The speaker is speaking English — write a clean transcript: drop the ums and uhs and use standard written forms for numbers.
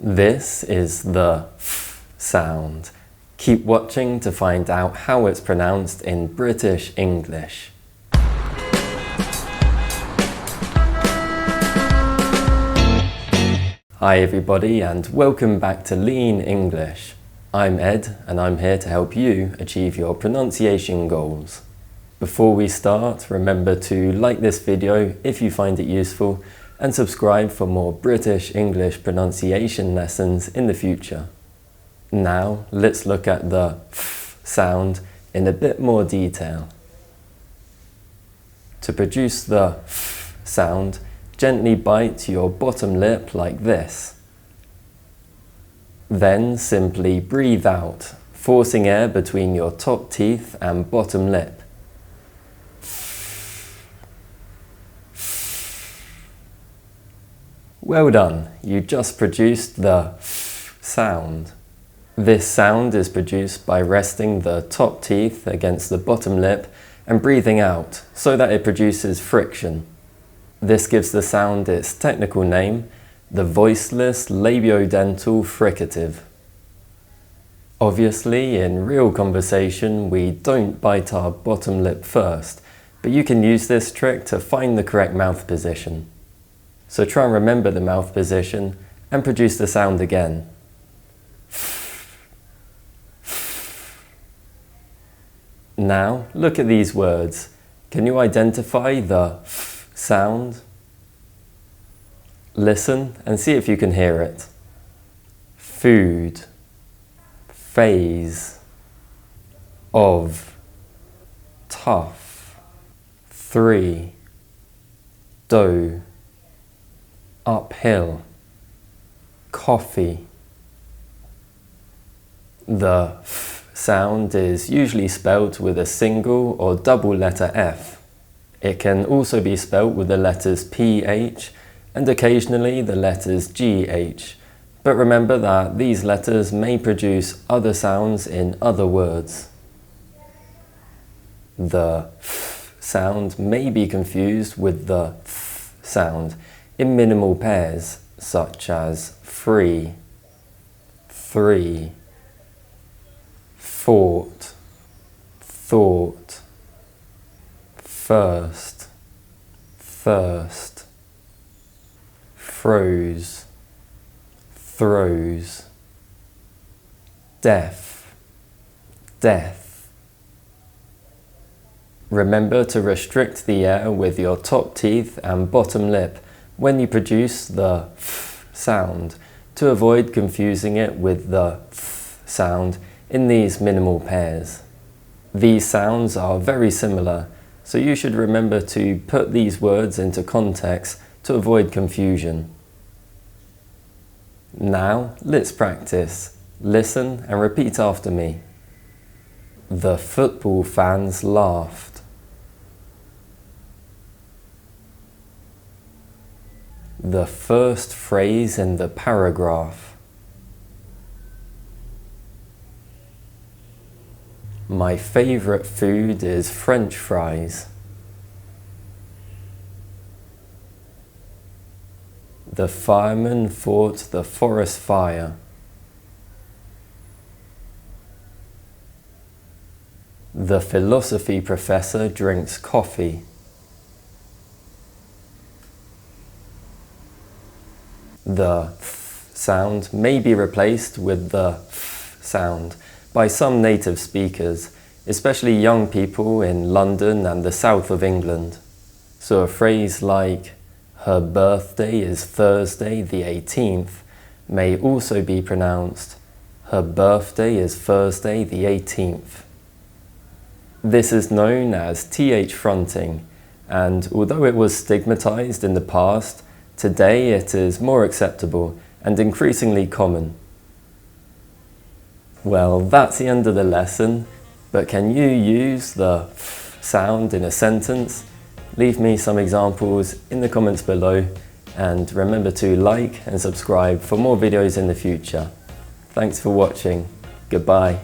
This is the F sound. Keep watching to find out how it's pronounced in British English. Hi everybody and welcome back to Lean English. I'm Ed and I'm here to help you achieve your pronunciation goals. Before we start, remember to like this video if you find it useful and subscribe for more British English pronunciation lessons in the future. Now let's look at the F sound in a bit more detail. To produce the F sound, gently bite your bottom lip like this. Then simply breathe out, forcing air between your top teeth and bottom lip. Well done, you just produced the F sound. This sound is produced by resting the top teeth against the bottom lip and breathing out so that it produces friction. This gives the sound its technical name, the voiceless labiodental fricative. Obviously, in real conversation, we don't bite our bottom lip first, but you can use this trick to find the correct mouth position. So try and remember the mouth position and produce the sound again. Now, look at these words. Can you identify the F sound? Listen and see if you can hear it. Food, phase, of, tough, 3, dough, uphill, coffee. The F sound is usually spelt with a single or double letter F. It can also be spelt with the letters PH and occasionally the letters GH, but remember that these letters may produce other sounds in other words. The F sound may be confused with the Th sound in minimal pairs, such as free, 3, fought, thought, first, thirst, froze, throws, deaf, death. Remember to restrict the air with your top teeth and bottom lip when you produce the F sound to avoid confusing it with the Th sound in these minimal pairs. These sounds are very similar, so you should remember to put these words into context to avoid confusion. Now let's practice. Listen and repeat after me. The football fans laughed. The first phrase in the paragraph. My favorite food is French fries. The fireman fought the forest fire. The philosophy professor drinks coffee. The F sound may be replaced with the F sound by some native speakers, especially young people in London and the south of England. So a phrase like, her birthday is Thursday the 18th, may also be pronounced, her birthday is Thursday the 18th. This is known as TH fronting, and although it was stigmatized in the past, today it is more acceptable and increasingly common. Well, that's the end of the lesson, but can you use the F sound in a sentence? Leave me some examples in the comments below and remember to like and subscribe for more videos in the future. Thanks for watching. Goodbye.